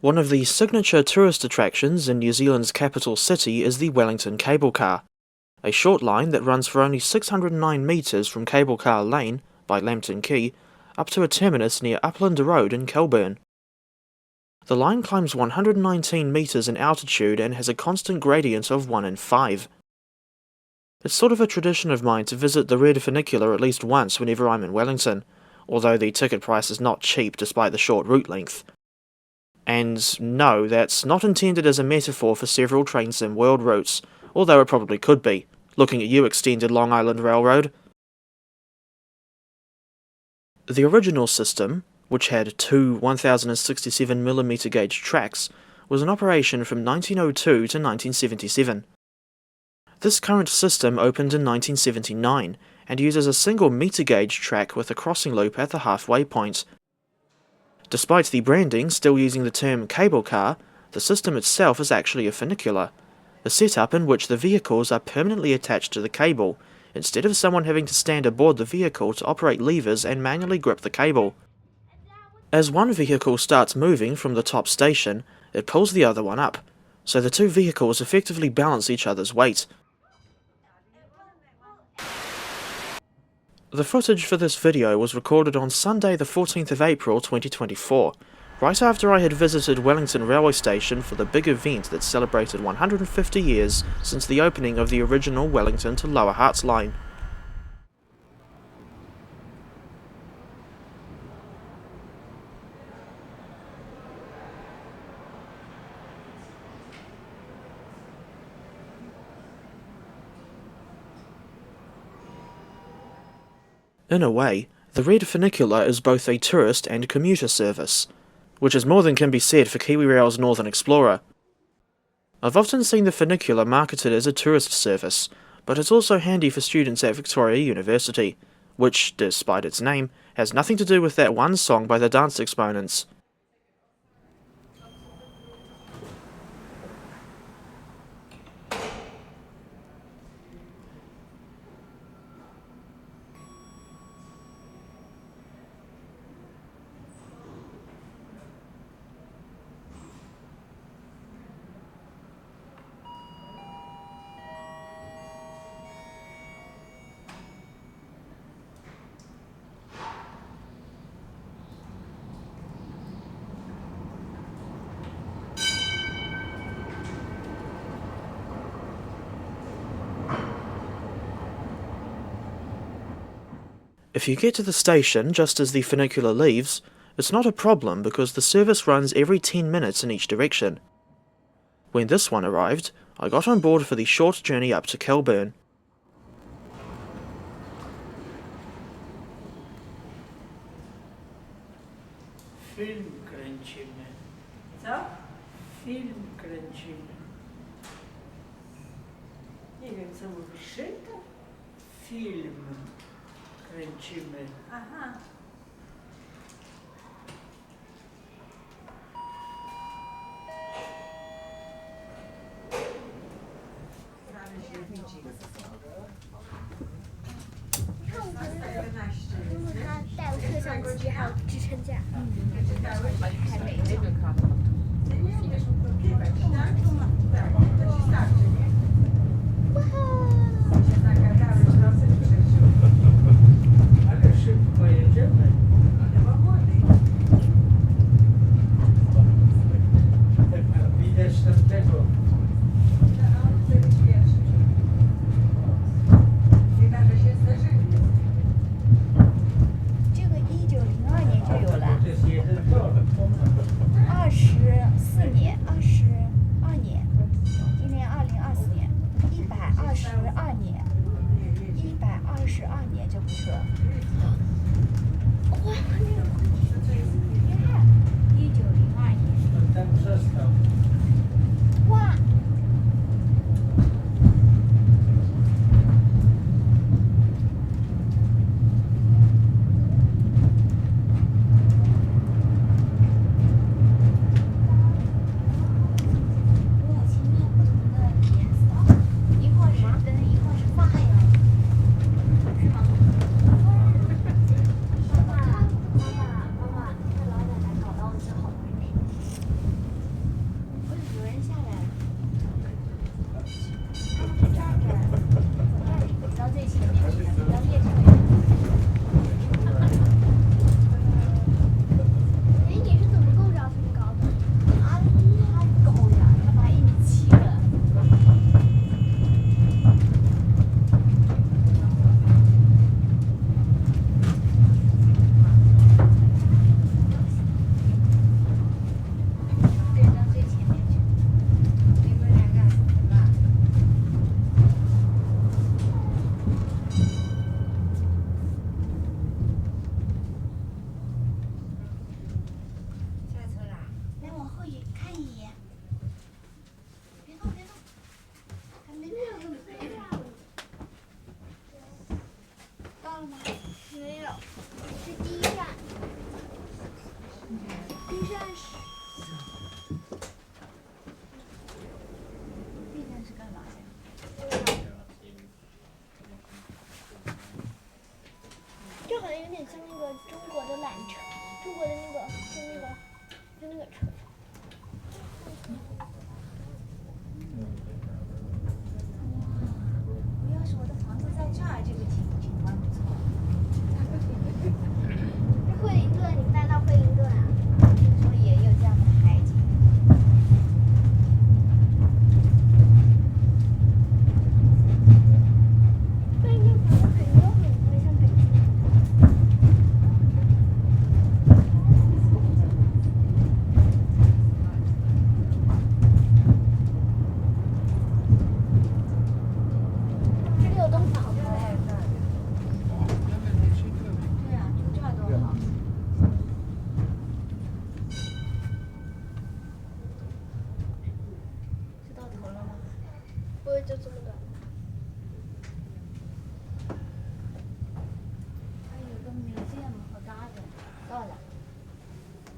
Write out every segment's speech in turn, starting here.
One of the signature tourist attractions in New Zealand's capital city is the Wellington Cable Car, a short line that runs for only 609 metres from Cable Car Lane by Lambton Quay up to a terminus near Upland Road in Kelburn. The line climbs 119 metres in altitude and has a constant gradient of 1 in 5. It's sort of a tradition of mine to visit the red funicular at least once whenever I'm in Wellington, although the ticket price is not cheap despite the short route length. And no, that's not intended as a metaphor for several train sim world routes, although it probably could be, looking at you extended Long Island Railroad. The original system, which had two 1067mm gauge tracks, was in operation from 1902 to 1977. This current system opened in 1979 and uses a single metre gauge track with a crossing loop at the halfway point. Despite the branding still using the term cable car, the system itself is actually a funicular, a setup in which the vehicles are permanently attached to the cable, instead of someone having to stand aboard the vehicle to operate levers and manually grip the cable. As one vehicle starts moving from the top station, it pulls the other one up, so the two vehicles effectively balance each other's weight. The footage for this video was recorded on Sunday the 14th of April 2024, right after I had visited Wellington Railway Station for the big event that celebrated 150 years since the opening of the original Wellington to Lower Hutt line. In a way, the red funicular is both a tourist and commuter service, which is more than can be said for KiwiRail's Northern Explorer. I've often seen the funicular marketed as a tourist service, but it's also handy for students at Victoria University, which, despite its name, has nothing to do with that one song by the dance exponents. If you get to the station just as the funicular leaves, it's not a problem because the service runs every 10 minutes in each direction. When this one arrived, I got on board for the short journey up to Kelburn. Film kręcimy. Co? Film kręcimy. Nie wiem, co mówisz. Szynka? Film kręcimy. Aha. 就好像有点像那个中国的缆车，中国的就那个车。要是我的房子在这儿，这个景观不错。惠灵顿，你们带到惠灵顿啊？听说也有这样的海景。惠灵顿房子肯定都很贵，像北京。这里有栋房子。对啊，就这儿多好。是到头了吗？不会就这么短。还有个 museum 和 garden。到了。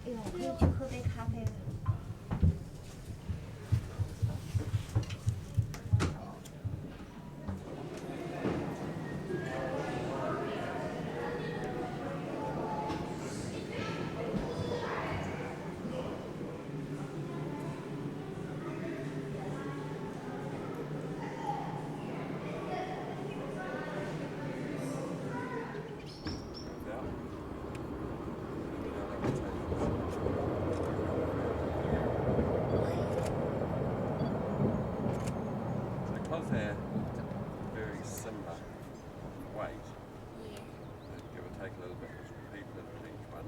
哎呦，可以去喝杯咖啡了。Because they're very similar weight, give or take a little bit of people in each one,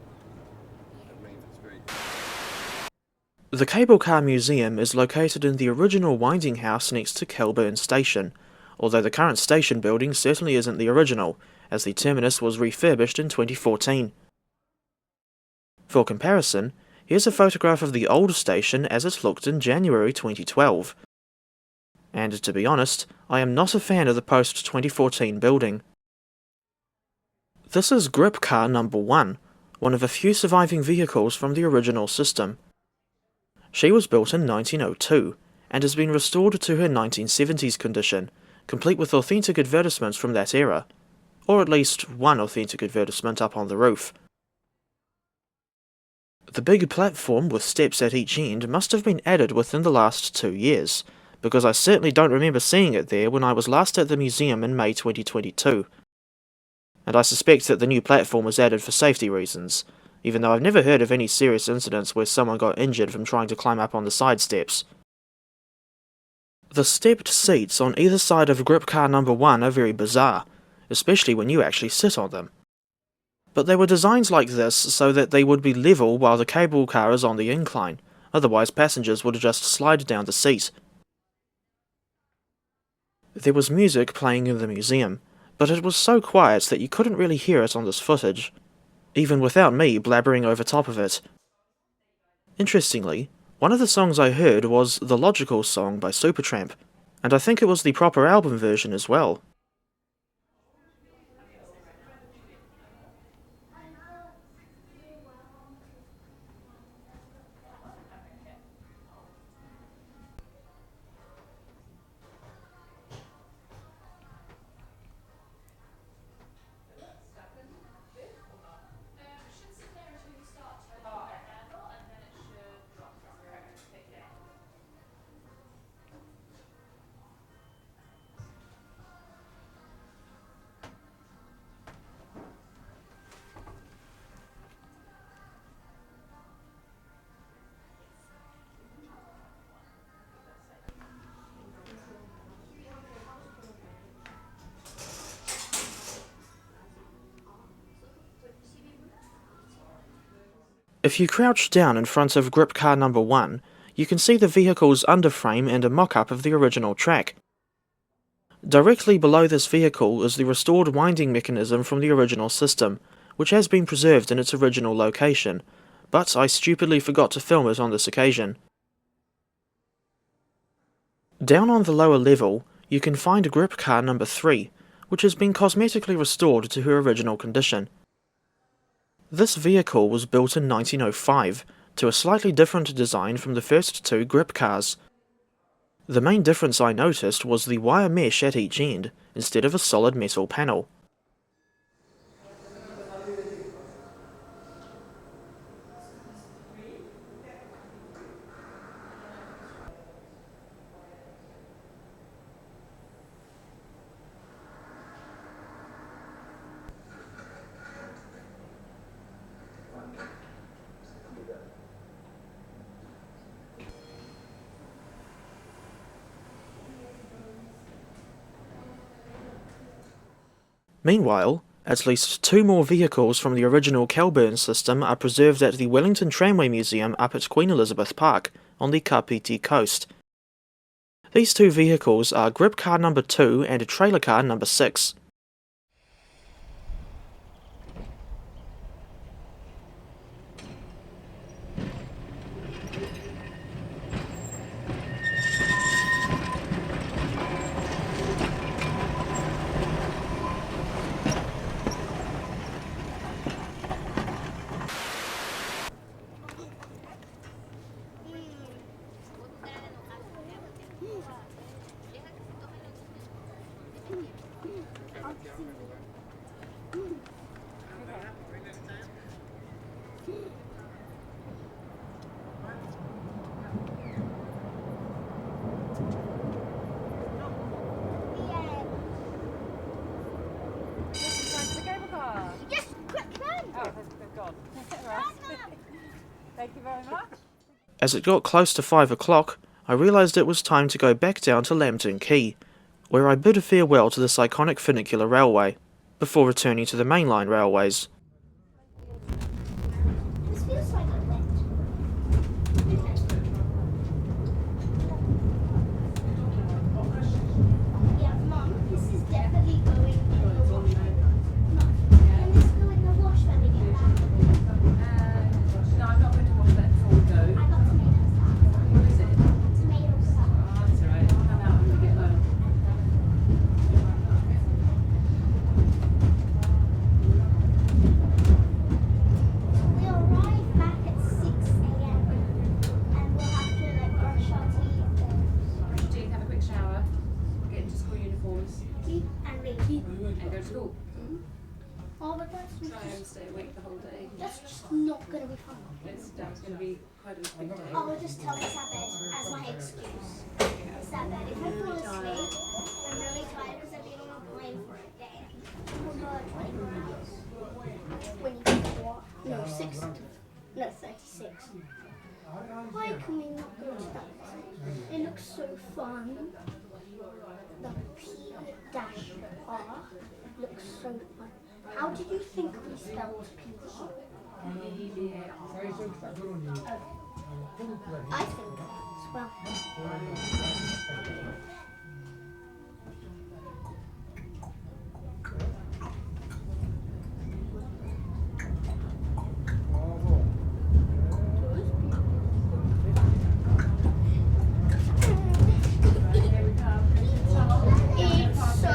it means it's very... The Cable Car Museum is located in the original winding house next to Kelburn Station, although the current station building certainly isn't the original, as the terminus was refurbished in 2014. For comparison, here's a photograph of the old station as it looked in January 2012. And to be honest, I am not a fan of the post-2014 building. This is Grip Car number 1, one of a few surviving vehicles from the original system. She was built in 1902, and has been restored to her 1970s condition, complete with authentic advertisements from that era, or at least one authentic advertisement up on the roof. The big platform with steps at each end must have been added within the last 2 years, because I certainly don't remember seeing it there when I was last at the museum in May 2022. And I suspect that the new platform was added for safety reasons, even though I've never heard of any serious incidents where someone got injured from trying to climb up on the side steps. The stepped seats on either side of Grip Car number 1 are very bizarre, especially when you actually sit on them. But they were designed like this so that they would be level while the cable car is on the incline, otherwise passengers would just slide down the seat. There was music playing in the museum, but it was so quiet that you couldn't really hear it on this footage, even without me blabbering over top of it. Interestingly, one of the songs I heard was the Logical song by Supertramp, and I think it was the proper album version as well. If you crouch down in front of Grip Car number 1, you can see the vehicle's underframe and a mock-up of the original track. Directly below this vehicle is the restored winding mechanism from the original system, which has been preserved in its original location, but I stupidly forgot to film it on this occasion. Down on the lower level, you can find Grip Car number 3, which has been cosmetically restored to her original condition. This vehicle was built in 1905, to a slightly different design from the first two grip cars. The main difference I noticed was the wire mesh at each end, instead of a solid metal panel. Meanwhile, at least 2 more vehicles from the original Kelburn system are preserved at the Wellington Tramway Museum up at Queen Elizabeth Park on the Kapiti coast. These 2 vehicles are grip car number 2 and trailer car number 6. Yes, quick, run! Oh, they've gone. Thank you very much. As it got close to 5 o'clock, I realised it was time to go back down to Lambton Quay, where I bid farewell to this iconic funicular railway, before returning to the mainline railways. This feels like a wet. Yeah, Mum, this is definitely going in the wash. Mum, can this go in the wash when we get back? No, I'm not going to watch that before we go. I got tomato sauce. What is it? Tomato sauce. Oh, that's all right. It'll come out when we get home. We arrive back at 6 a.m. and we'll have to brush our teeth Brush your teeth, have a quick shower, get into school uniforms, and read. and go to school. Oh, but that's Try and stay awake the whole day. just not going to be fun. That's going to be quite a big day. I will just tell Isabel as my excuse. Isabel, if I fall asleep, I'm really tired because I've been on a plane for a day. For 24 hours. When you get what? No, 36. Why can we not go to that place? It looks so fun. The P-R looks so fun. How did you think we spelled P-R? I think as well. It's so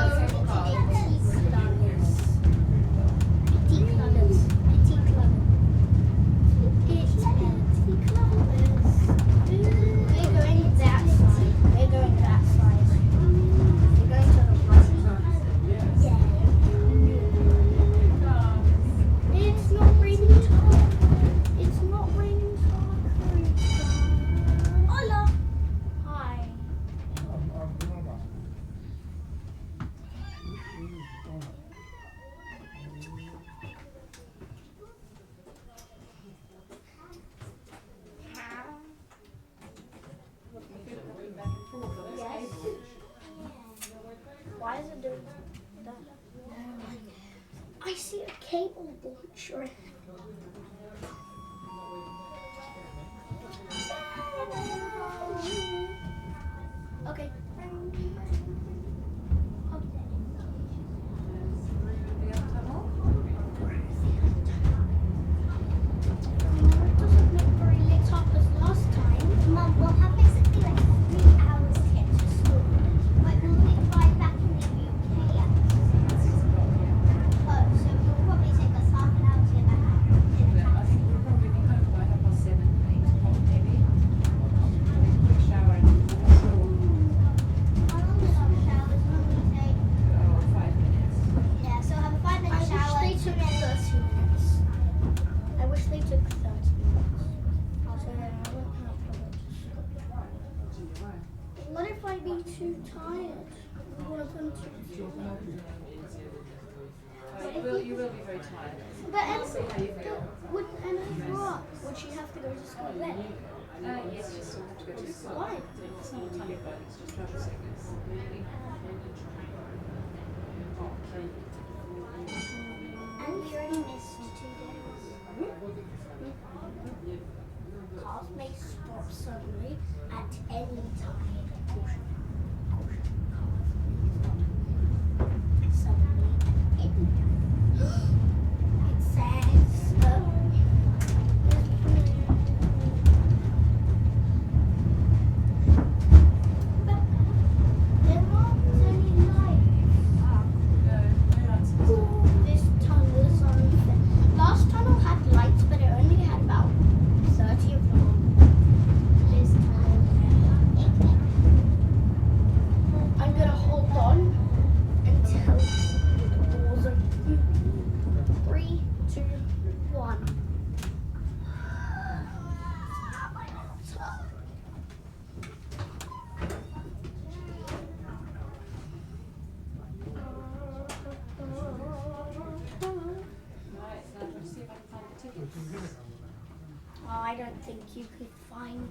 Why is it doing that? I see a cable launcher. Okay. It doesn't look very lit up as last time. Mum, we'll have basically like 3 hours to get to school. But we'll be right back in the UK at 6. So it'll probably take us half an hour to get back in the too tired. We want to go to You will be very tired. But Emma, See how you feel. wouldn't Emma grow up? Would she have to go to school then? Yes, you still have to go to school. Why? It's not a tummy bug, it's just travel sickness. And we already missed 2 days. Cars may stop suddenly at any time. Suddenly at any time. It says, but there aren't any lights. This tunnel is unfair. Last tunnel had lights, but it only had about 30 of them. This tunnel, I'm gonna hold on until the doors open. 3, 2, 1. Right, so now let's see if I can find the tickets. Oh, I don't think you could find